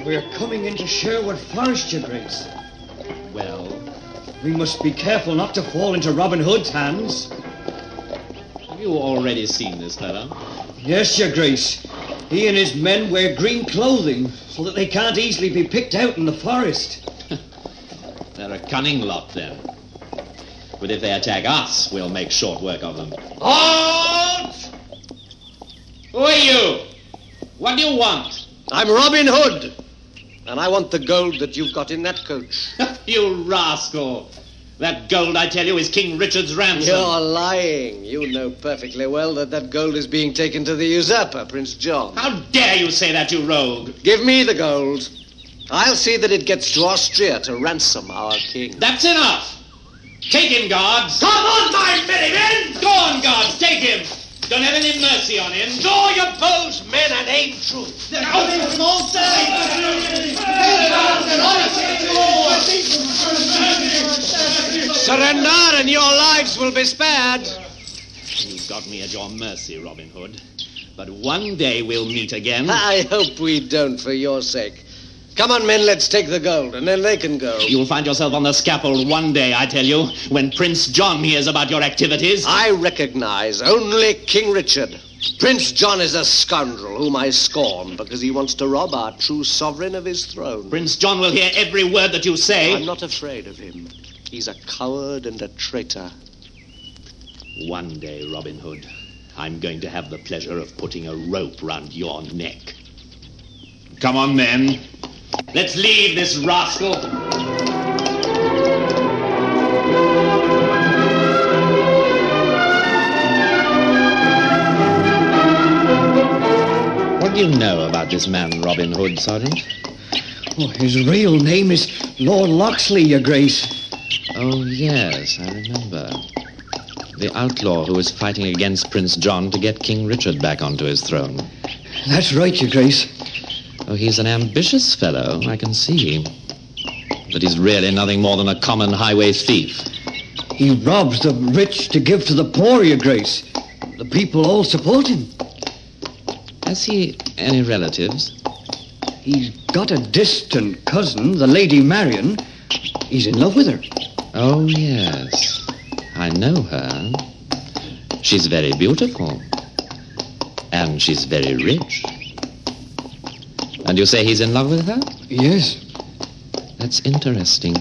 We're coming into Sherwood Forest, Your Grace. Well? We must be careful not to fall into Robin Hood's hands. Have you already seen this fellow? Yes, Your Grace. He and his men wear green clothing so that they can't easily be picked out in the forest. They're a cunning lot, then. But if they attack us, we'll make short work of them. Halt! Who are you? What do you want? I'm Robin Hood, and I want the gold that you've got in that coach. You rascal! That gold, I tell you, is King Richard's ransom. You're lying. You know perfectly well that gold is being taken to the usurper, Prince John. How dare you say that, you rogue? Give me the gold. I'll see that it gets to Austria to ransom our king. That's enough! Take him, guards! Come on, my merry men! Go on, guards, take him! Don't have any mercy on him. Draw your bows, men, and aim true. They're coming from all sides! Surrender, and your lives will be spared. You've got me at your mercy, Robin Hood. But one day we'll meet again. I hope we don't, for your sake. Come on, men, let's take the gold, and then they can go. You'll find yourself on the scaffold one day, I tell you, when Prince John hears about your activities. I recognize only King Richard. Prince John is a scoundrel whom I scorn because he wants to rob our true sovereign of his throne. Prince John will hear every word that you say. I'm not afraid of him. He's a coward and a traitor. One day, Robin Hood, I'm going to have the pleasure of putting a rope round your neck. Come on, men. Let's leave this rascal. What do you know about this man, Robin Hood, Sergeant? Oh, his real name is Lord Locksley, Your Grace. Oh, yes, I remember. The outlaw who was fighting against Prince John to get King Richard back onto his throne. That's right, Your Grace. Oh, he's an ambitious fellow, I can see. But he's really nothing more than a common highway thief. He robs the rich to give to the poor, Your Grace. The people all support him. Has he any relatives? He's got a distant cousin, the Lady Marion. He's in love with her. Oh, yes. I know her. She's very beautiful. And she's very rich. And you say he's in love with her? Yes. That's interesting.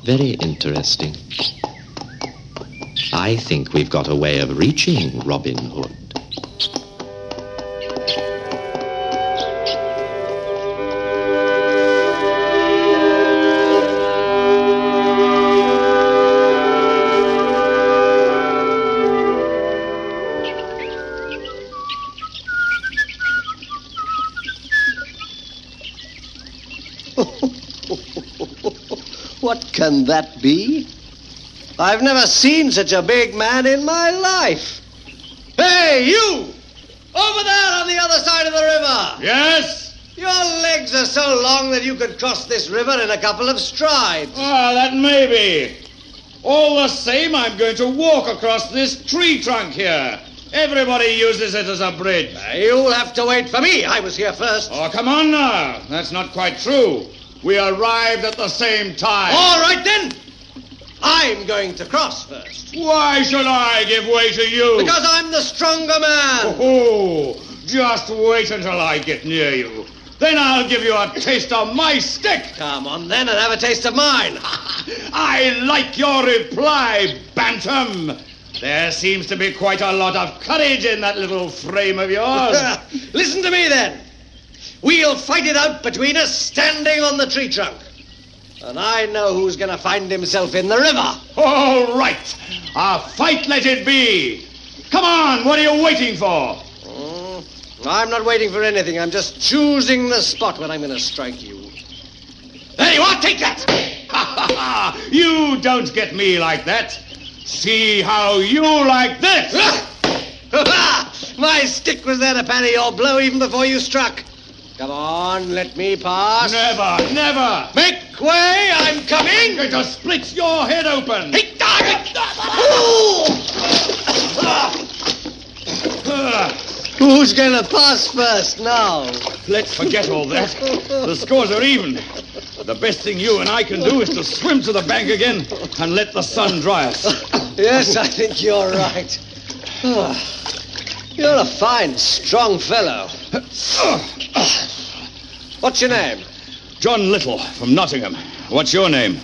Very interesting. I think we've got a way of reaching Robin Hood. What can that be? I've never seen such a big man in my life. Hey, you! Over there on the other side of the river! Yes? Your legs are so long that you could cross this river in a couple of strides. Ah, that may be. All the same, I'm going to walk across this tree trunk here. Everybody uses it as a bridge. You'll have to wait for me. I was here first. Oh, come on now. That's not quite true. We arrived at the same time. All right, then. I'm going to cross first. Why should I give way to you? Because I'm the stronger man. Oh, just wait until I get near you. Then I'll give you a taste of my stick. Come on, then, and have a taste of mine. I like your reply, Bantam. There seems to be quite a lot of courage in that little frame of yours. Listen to me, then. We'll fight it out between us standing on the tree trunk. And I know who's going to find himself in the river. All right. A fight let it be. Come on, what are you waiting for? I'm not waiting for anything. I'm just choosing the spot when I'm going to strike you. There you are, take that! You don't get me like that. See how you like this. My stick was there to parry your blow even before you struck. Come on, let me pass. Never, never. Make way, I'm coming. I'm going to split your head open. Who's going to pass first now? Let's forget all that. The scores are even. The best thing you and I can do is to swim to the bank again and let the sun dry us. Yes, I think you're right. You're a fine, strong fellow. What's your name? John Little from Nottingham. What's your name?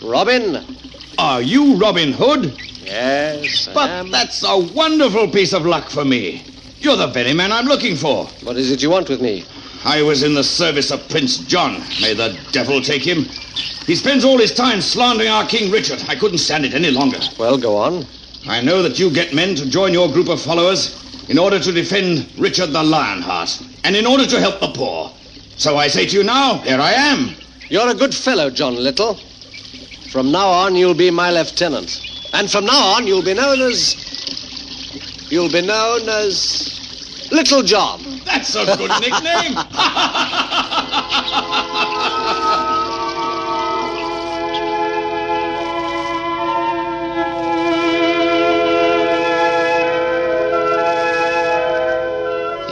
Robin. Are you Robin Hood? Yes, I But am. that's a wonderful piece of luck for me. You're the very man I'm looking for. What is it you want with me? I was in the service of Prince John. May the devil take him. He spends all his time slandering our King Richard. I couldn't stand it any longer. Well, go on. I know that you get men to join your group of followers in order to defend Richard the Lionheart and in order to help the poor. So I say to you now, here I am. You're a good fellow, John Little. From now on, you'll be my lieutenant. And from now on, you'll be known as Little John. That's a good nickname.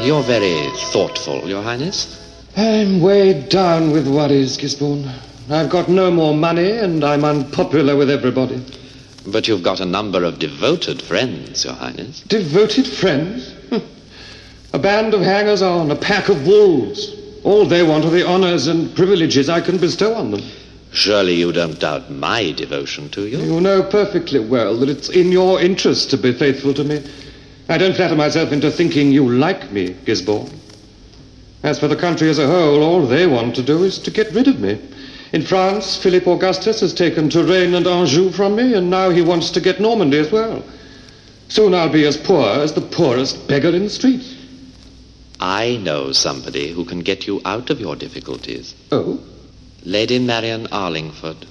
You're very thoughtful, Your Highness. I'm weighed down with worries, Gisborne. I've got no more money, and I'm unpopular with everybody. But you've got a number of devoted friends, Your Highness. Devoted friends? A band of hangers-on, a pack of wolves. All they want are the honors and privileges I can bestow on them. Surely you don't doubt my devotion to you? You know perfectly well that it's in your interest to be faithful to me. I don't flatter myself into thinking you like me, Gisborne. As for the country as a whole, all they want to do is to get rid of me. In France, Philip Augustus has taken Touraine and Anjou from me, and now he wants to get Normandy as well. Soon I'll be as poor as the poorest beggar in the streets. I know somebody who can get you out of your difficulties. Oh? Lady Marion Arlingford.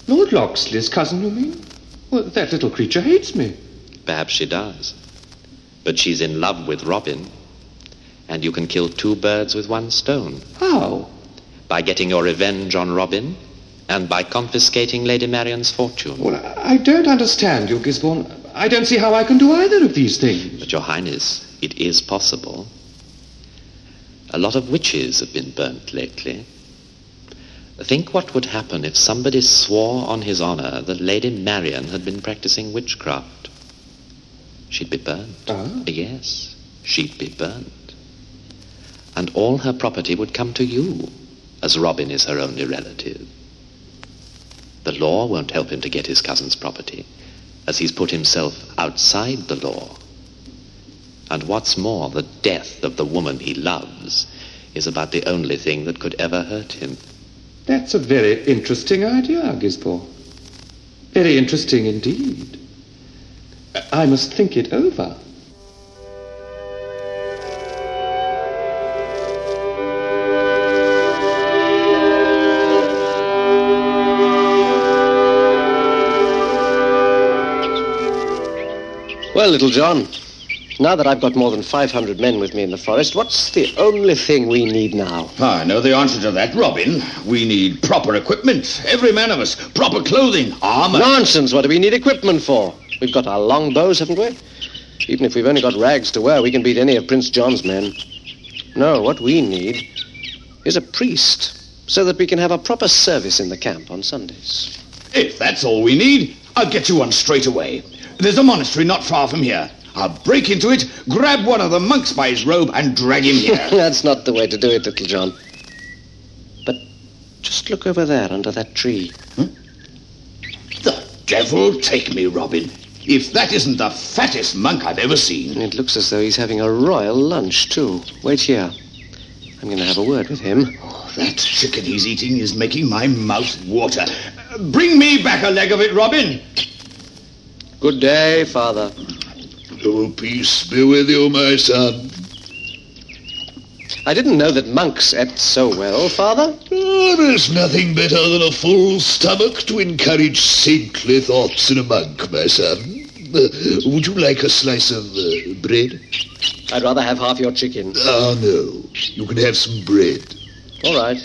Lord Locksley's cousin, you mean? Well, that little creature hates me. Perhaps she does. But she's in love with Robin. And you can kill two birds with one stone. How? By getting your revenge on Robin, and by confiscating Lady Marion's fortune. Well, I don't understand you, Gisborne. I don't see how I can do either of these things. But, Your Highness, it is possible. A lot of witches have been burnt lately. Think what would happen if somebody swore on his honor that Lady Marion had been practicing witchcraft. She'd be burnt. Ah. Yes, she'd be burnt. And all her property would come to you, as Robin is her only relative. The law won't help him to get his cousin's property, as he's put himself outside the law. And what's more, the death of the woman he loves is about the only thing that could ever hurt him. That's a very interesting idea, Gisborne. Very interesting indeed. I must think it over. Well, Little John, now that I've got more than 500 men with me in the forest, what's the only thing we need now? I know the answer to that, Robin. We need proper equipment. Every man of us. Proper clothing, armor. Nonsense! What do we need equipment for? We've got our long bows, haven't we? Even if we've only got rags to wear, we can beat any of Prince John's men. No, what we need is a priest, so that we can have a proper service in the camp on Sundays. If that's all we need, I'll get you one straight away. There's a monastery not far from here. I'll break into it, grab one of the monks by his robe, and drag him here. That's not the way to do it, Little John. But just look over there under that tree. The devil take me, Robin. If that isn't the fattest monk I've ever seen. It looks as though he's having a royal lunch, too. Wait here. I'm going to have a word with him. Oh, that chicken he's eating is making my mouth water. Bring me back a leg of it, Robin. Good day, Father. Oh, peace be with you, my son. I didn't know that monks ate so well, Father. Oh, there's nothing better than a full stomach to encourage saintly thoughts in a monk, my son. Would you like a slice of bread? I'd rather have half your chicken. Oh, no. You can have some bread. All right.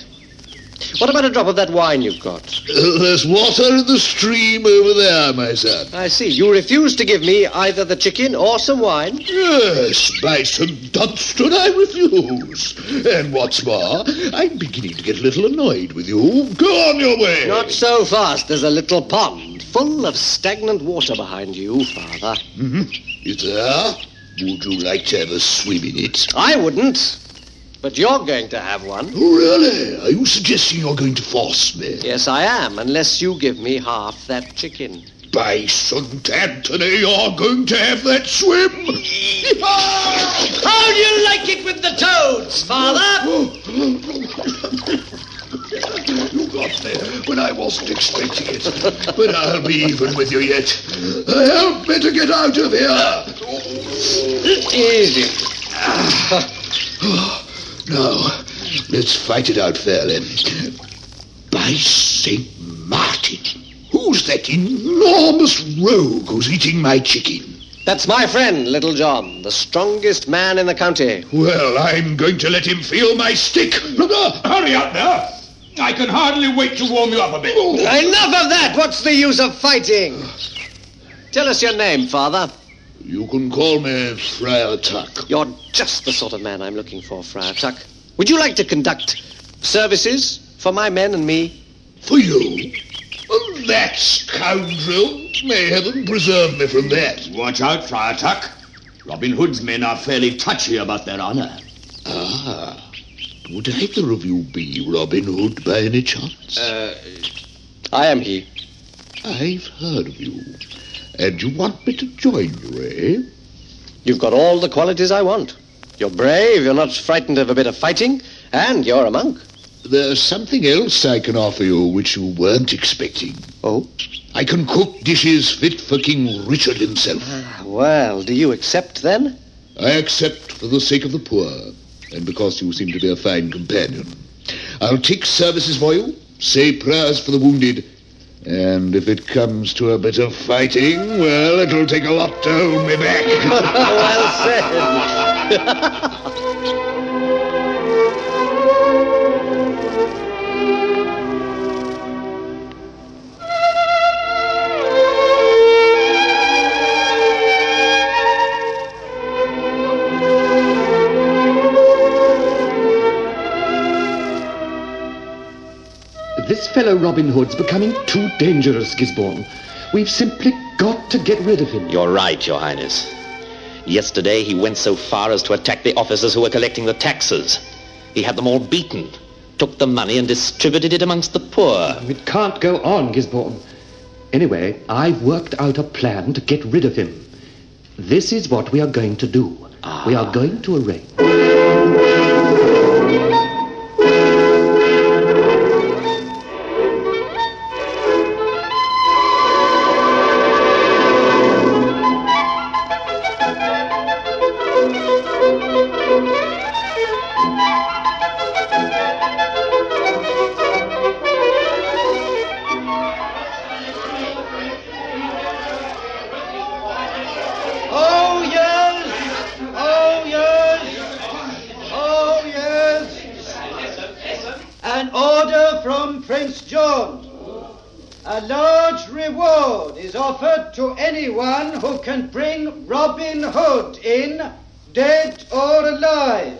What about a drop of that wine you've got? There's water in the stream over there, my son. I see. You refuse to give me either the chicken or some wine? Yes, by St. Dunstan, I refuse. And what's more, I'm beginning to get a little annoyed with you. Go on your way. Not so fast. There's a little pond full of stagnant water behind you, Father. Is there? Would you like to have a swim in it? I wouldn't. But you're going to have one. Oh, really? Are you suggesting you're going to force me? Yes, I am, unless you give me half that chicken. By St. Anthony, you're going to have that swim? How do you like it with the toads, Father? You got there when I wasn't expecting it. But I'll be even with you yet. Help me to get out of here. Easy. Now, let's fight it out fairly. By St. Martin, who's that enormous rogue who's eating my chicken? That's my friend, Little John, the strongest man in the county. Well, I'm going to let him feel my stick. Hurry up there. I can hardly wait to warm you up a bit. Enough of that! What's the use of fighting? Tell us your name, Father. You can call me Friar Tuck. You're just the sort of man I'm looking for, Friar Tuck. Would you like to conduct services for my men and me? For you? Oh, that scoundrel. May heaven preserve me from that. Watch out, Friar Tuck. Robin Hood's men are fairly touchy about their honor. Ah. Would either of you be Robin Hood by any chance? I am he. I've heard of you. And you want me to join you, eh? You've got all the qualities I want. You're brave, you're not frightened of a bit of fighting, and you're a monk. There's something else I can offer you which you weren't expecting. Oh? I can cook dishes fit for King Richard himself. Well, do you accept then? I accept for the sake of the poor, and because you seem to be a fine companion. I'll take services for you, say prayers for the wounded, and if it comes to a bit of fighting, well, it'll take a lot to hold me back. Well said. This fellow Robin Hood's becoming too dangerous, Gisborne. We've simply got to get rid of him. You're right, Your Highness. Yesterday he went so far as to attack the officers who were collecting the taxes. He had them all beaten, took the money and distributed it amongst the poor. It can't go on, Gisborne. Anyway, I've worked out a plan to get rid of him. This is what we are going to do. We are going to arrange. An order from Prince John. A large reward is offered to anyone who can bring Robin Hood in, dead or alive.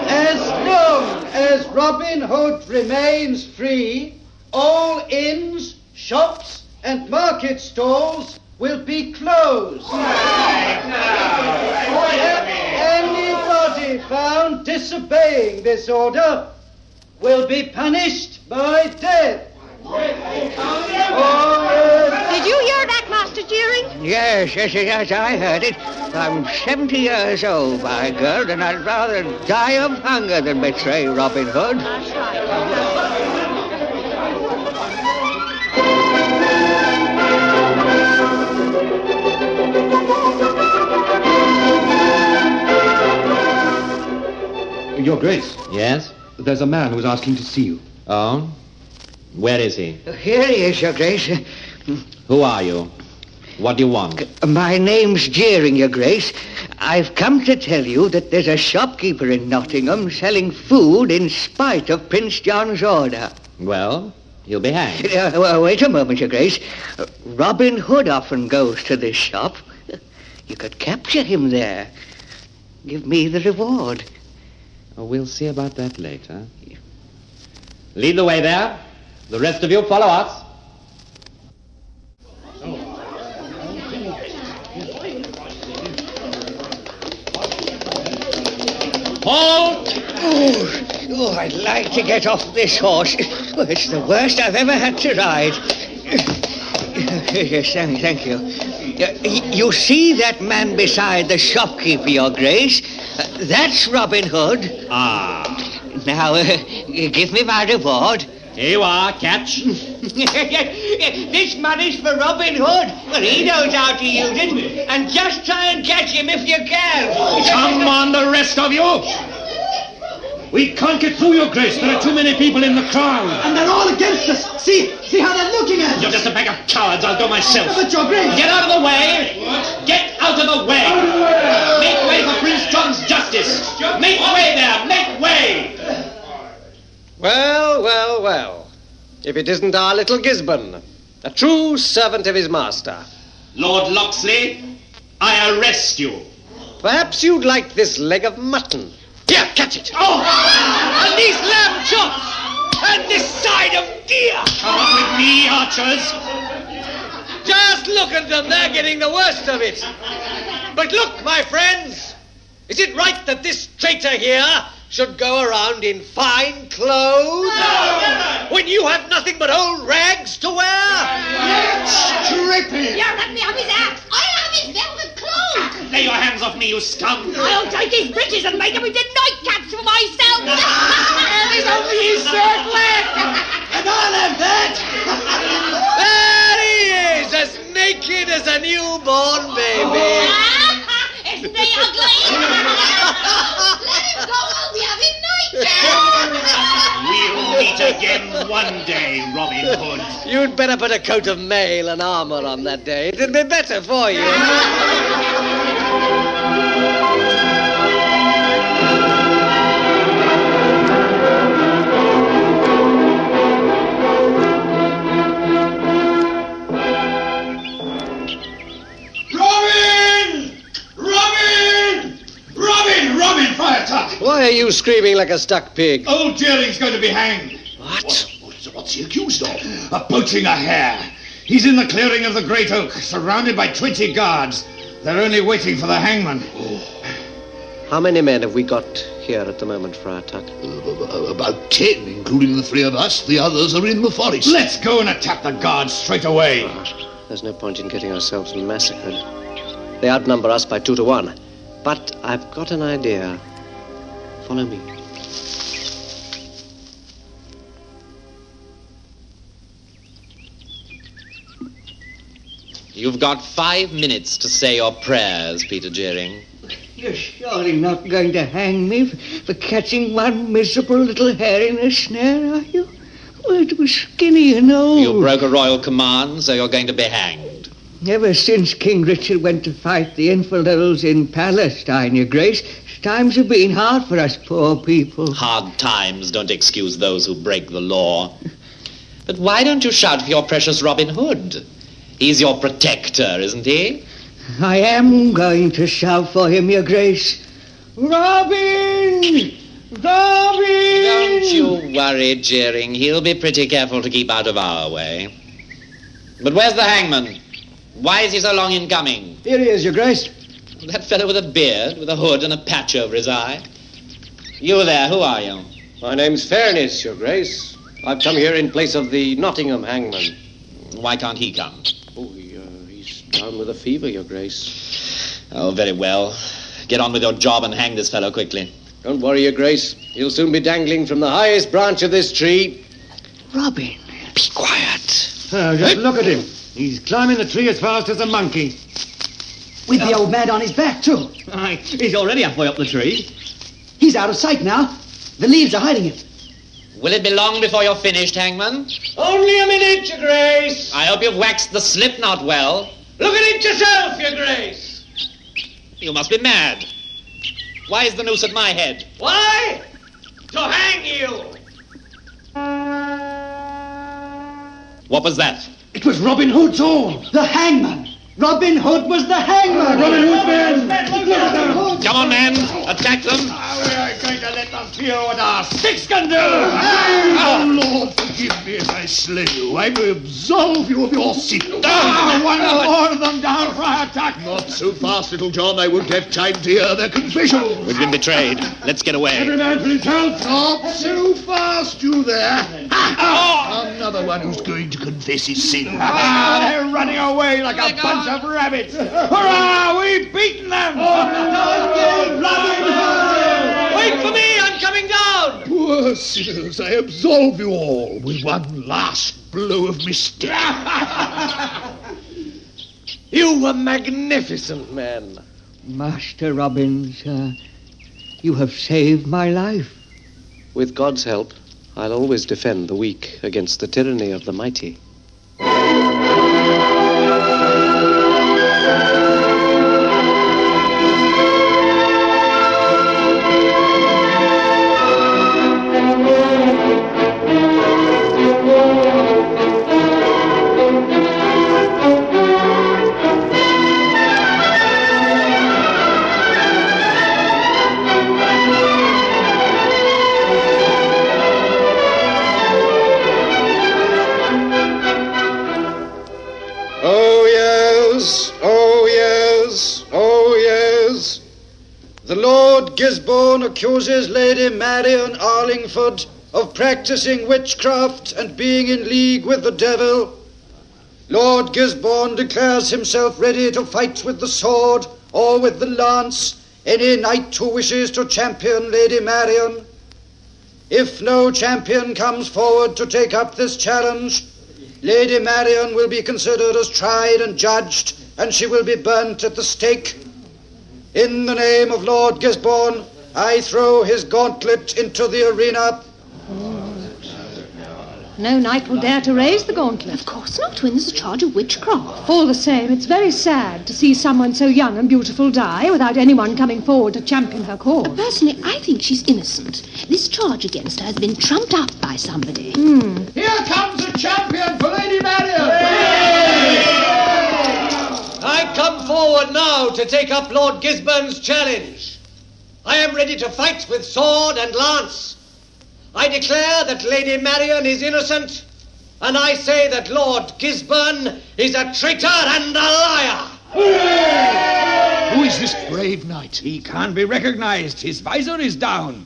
As long as Robin Hood remains free, all inns, shops, and market stalls will be closed. Anybody found disobeying this order will be punished by death. Did you hear that, Master Dearing? Yes, I heard it. I'm 70 years old, my girl, and I'd rather die of hunger than betray Robin Hood. That's right. Your Grace, Yes? there's a man who's asking to see you. Oh? Where is he? Here he is, Your Grace. Who are you? What do you want? My name's Jeering, Your Grace. I've come to tell you that there's a shopkeeper in Nottingham selling food in spite of Prince John's order. Well, he'll be hanged. Well, wait a moment, Your Grace. Robin Hood often goes to this shop. You could capture him there. Give me the reward. Oh, we'll see about that later. Lead the way there. The rest of you follow us. Halt! Oh, I'd like to get off this horse. Well, it's the worst I've ever had to ride. Yes, thank you. You see that man beside the shopkeeper, Your Grace? That's Robin Hood. Ah. Now, give me my reward. Here you are, catch. This money's for Robin Hood. Well, he knows how to use it. And just try and catch him if you can. Come on, the rest of you! We can't get through, Your Grace. There are too many people in the crowd. And they're all against us. See how they're looking at us. You're just a bag of cowards. I'll go myself. But Your Grace. Get out of the way! Get out of the way! Make way for Prince John's justice! Make way there! Make way! Well, well, well. If it isn't our little Gisborne, a true servant of his master. Lord Locksley, I arrest you. Perhaps you'd like this leg of mutton. Here, catch it. Oh! And these lamb chops! And this side of deer! Come on with me, archers. Just look at them, they're getting the worst of it. But look, my friends, is it right that this traitor here should go around in fine clothes? No! When you have nothing but old rags to wear? Stripping! You're let me have his axe. I'll have his velvet cloak. Lay your hands off me, you scum. I'll take his breeches and make him into nightcaps for myself. And there's only his shirt left. And I'll have that. There he is, as naked as a newborn baby. Isn't he ugly? Let him go. I'll be having nightcaps. We'll meet again one day, Robin Hood. You'd better put a coat of mail and armor on that day. It'd be better for you. Robin, Friar Tuck! Why are you screaming like a stuck pig? Old Jeering's going to be hanged. What? What's he accused of? Of poaching a hare. He's in the clearing of the Great Oak, surrounded by 20 guards. They're only waiting for the hangman. How many men have we got here at the moment, Friar Tuck? About 10, including the 3 of us. The others are in the forest. Let's go and attack the guards straight away. There's no point in getting ourselves massacred. They outnumber us by 2 to 1. But I've got an idea. Follow me. You've got 5 minutes to say your prayers, Peter Jeering. You're surely not going to hang me for catching one miserable little hare in a snare, are you? Well, it was skinny and old. You broke a royal command, so you're going to be hanged. Ever since King Richard went to fight the infidels in Palestine, Your Grace, times have been hard for us poor people. Hard times don't excuse those who break the law. But why don't you shout for your precious Robin Hood? He's your protector, isn't he? I am going to shout for him, Your Grace. Robin! Robin! Don't you worry, Jeering. He'll be pretty careful to keep out of our way. But where's the hangman? Why is he so long in coming? Here he is, Your Grace. That fellow with a beard, with a hood and a patch over his eye. You there, who are you? My name's Fairness, Your Grace. I've come here in place of the Nottingham hangman. Why can't he come? Oh, he's down with a fever, Your Grace. Oh, very well. Get on with your job and hang this fellow quickly. Don't worry, Your Grace. He'll soon be dangling from the highest branch of this tree. Robin. Be quiet. Just look at him. He's climbing the tree as fast as a monkey. With the old man on his back, too. Aye, he's already halfway up the tree. He's out of sight now. The leaves are hiding him. Will it be long before you're finished, hangman? Only a minute, Your Grace. I hope you've waxed the slip knot well. Look at it yourself, your grace. You must be mad. Why is the noose at my head? Why? To hang you. What was that? It was Robin Hood's own. The hangman. Robin Hood was the hangman. Robin Hood, men. Come on, men. Attack them. We are going to let them feel what our sticks can do. Oh, Lord, forgive me if I slay you. I will absolve you of your sin. One more of them down, Friar Tuck. Not so fast, Little John. I won't have time to hear their confession. We've been betrayed. Let's get away. Every man for himself. Not so fast, you there. Another one who's going to confess his sin. They're running away like a bunch of rabbits. Hurrah! We've beaten them. Wait for me, I'm coming down. Poor sinners, I absolve you all with one last blow of mistake. You were magnificent men. Master Robin, sir, you have saved my life. With God's help, I'll always defend the weak against the tyranny of the mighty. The Lord Gisborne accuses Lady Marion Arlingford of practicing witchcraft and being in league with the devil. Lord Gisborne declares himself ready to fight with the sword or with the lance any knight who wishes to champion Lady Marion. If no champion comes forward to take up this challenge, Lady Marion will be considered as tried and judged, and she will be burnt at the stake. In the name of Lord Gisborne, I throw his gauntlet into the arena. No knight will dare to raise the gauntlet. Of course not, when there's a charge of witchcraft. All the same, it's very sad to see someone so young and beautiful die without anyone coming forward to champion her cause. Personally, I think she's innocent. This charge against her has been trumped up by somebody. Here comes a champion for Lady Marion. I come forward now to take up Lord Gisborne's challenge. I am ready to fight with sword and lance. I declare that Lady Marion is innocent, and I say that Lord Gisborne is a traitor and a liar. Who is this brave knight? He can't be recognized. His visor is down.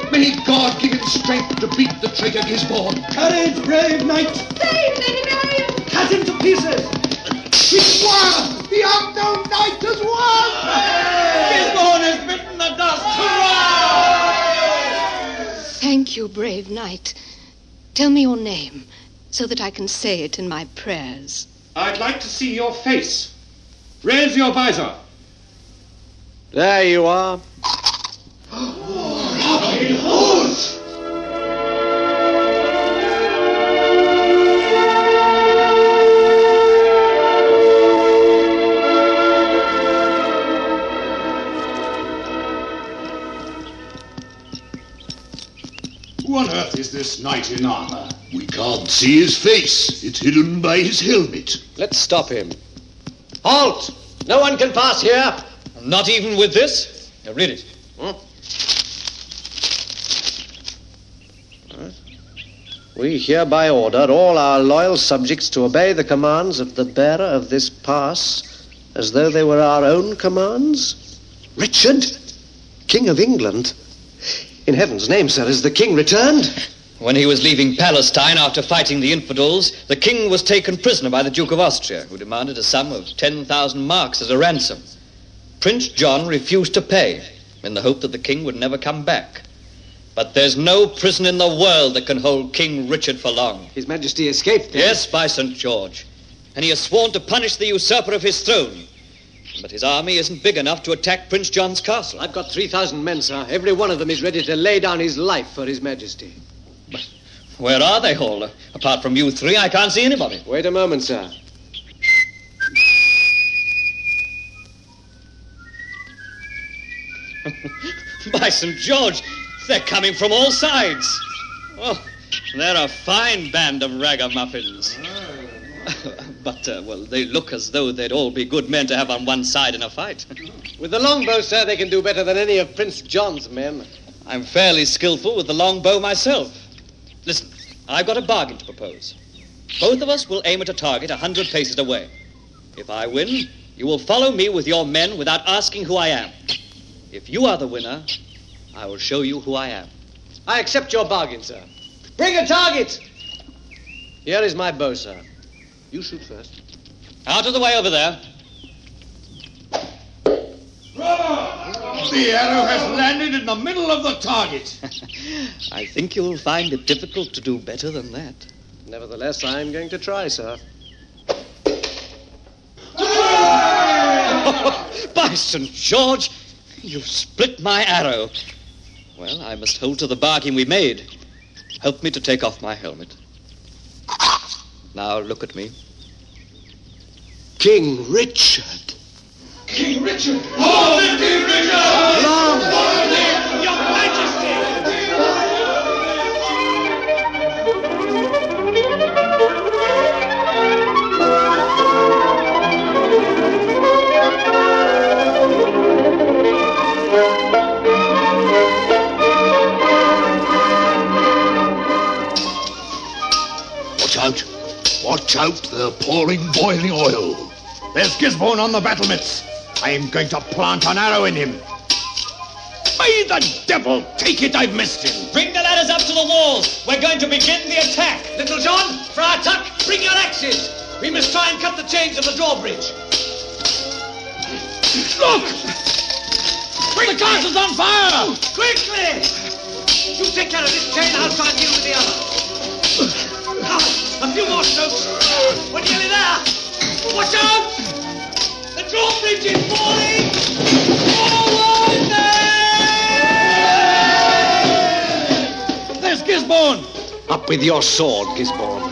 May God give him strength to beat the traitor Gisborne. Courage, brave knight! Save Lady Marion! Cut him to pieces! He's won! The unknown knight has won! Gisborne has bitten the dust. Hurrah! Thank you, brave knight. Tell me your name, so that I can say it in my prayers. I'd like to see your face. Raise your visor. There you are. Robin Hood! Who on earth is this knight in armor? We can't see his face. It's hidden by his helmet. Let's stop him. Halt! No one can pass here. Not even with this? Now read it. We hereby order all our loyal subjects to obey the commands of the bearer of this pass as though they were our own commands. Richard, King of England? In heaven's name, sir, is the king returned? When he was leaving Palestine after fighting the infidels, the king was taken prisoner by the Duke of Austria, who demanded a sum of 10,000 marks as a ransom. Prince John refused to pay, in the hope that the king would never come back. But there's no prison in the world that can hold King Richard for long. His Majesty escaped then? Yes, by St. George. and he has sworn to punish the usurper of his throne. But his army isn't big enough to attack Prince John's castle. I've got 3,000 men, sir. Every one of them is ready to lay down his life for His Majesty. Where are they all? Apart from you three, I can't see anybody. Wait a moment, sir. By St. George, they're coming from all sides. Oh, they're a fine band of ragamuffins. But, well, they look as though they'd all be good men to have on one side in a fight. With the longbow, sir, they can do better than any of Prince John's men. I'm fairly skillful with the longbow myself. Listen, I've got a bargain to propose. Both of us will aim at a target 100 paces away. If I win, you will follow me with your men without asking who I am. If you are the winner, I will show you who I am. I accept your bargain, sir. Bring a target! Here is my bow, sir. You shoot first. Out of the way over there. The arrow has landed in the middle of the target. I think you'll find it difficult to do better than that. Nevertheless, I'm going to try, sir. By St. George, you've split my arrow. Well, I must hold to the bargain we made. Help me to take off my helmet. Now look at me. King Richard. King Richard! Oh, King Richard! Long! Your Majesty! Watch out. Watch out, they're pouring boiling oil. There's Gisborne on the battlements. I'm going to plant an arrow in him. May the devil take it, I've missed him. Bring the ladders up to the walls. We're going to begin the attack. Little John, Friar Tuck, bring your axes. We must try and cut the chains of the drawbridge. Look! The castle's on fire! Quickly! You take care of this chain, I'll try and deal with the other. A few more strokes. We're nearly there. Watch out! The drawbridge is falling! Forward there! There's Gisborne! Up with your sword, Gisborne.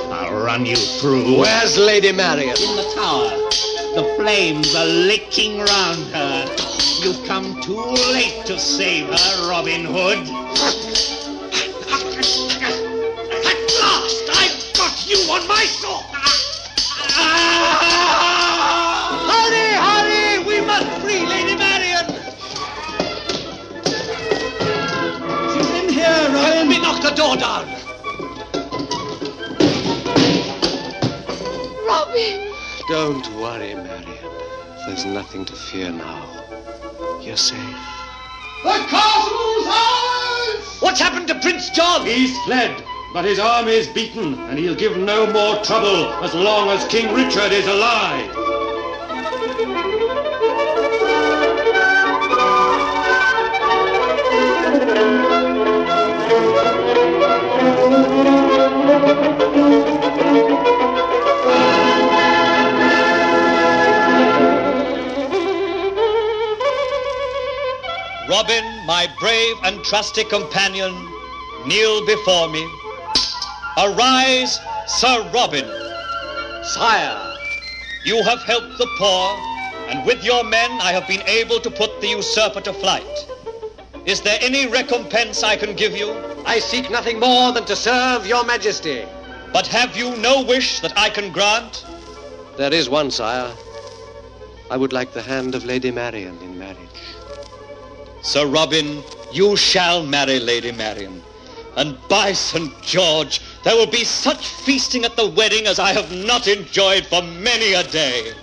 I'll run you through. Where's Lady Marion? In the tower. The flames are licking round her. You've come too late to save her, Robin Hood. At last, I've got you on my sword! Hurry, hurry! We must free Lady Marion! She's in here, Robin. Help me knock the door down. Robin! Don't worry, Marion. There's nothing to fear now. You're safe. The castle's ours! What's happened to Prince John? He's fled, but his army is beaten, and he'll give no more trouble as long as King Richard is alive. Robin, my brave and trusty companion, kneel before me. Arise, Sir Robin. Sire. You have helped the poor, and with your men I have been able to put the usurper to flight. Is there any recompense I can give you? I seek nothing more than to serve your majesty. But have you no wish that I can grant? There is one, sire. I would like the hand of Lady Marion in marriage. Sir Robin, you shall marry Lady Marion. And by St. George, there will be such feasting at the wedding as I have not enjoyed for many a day.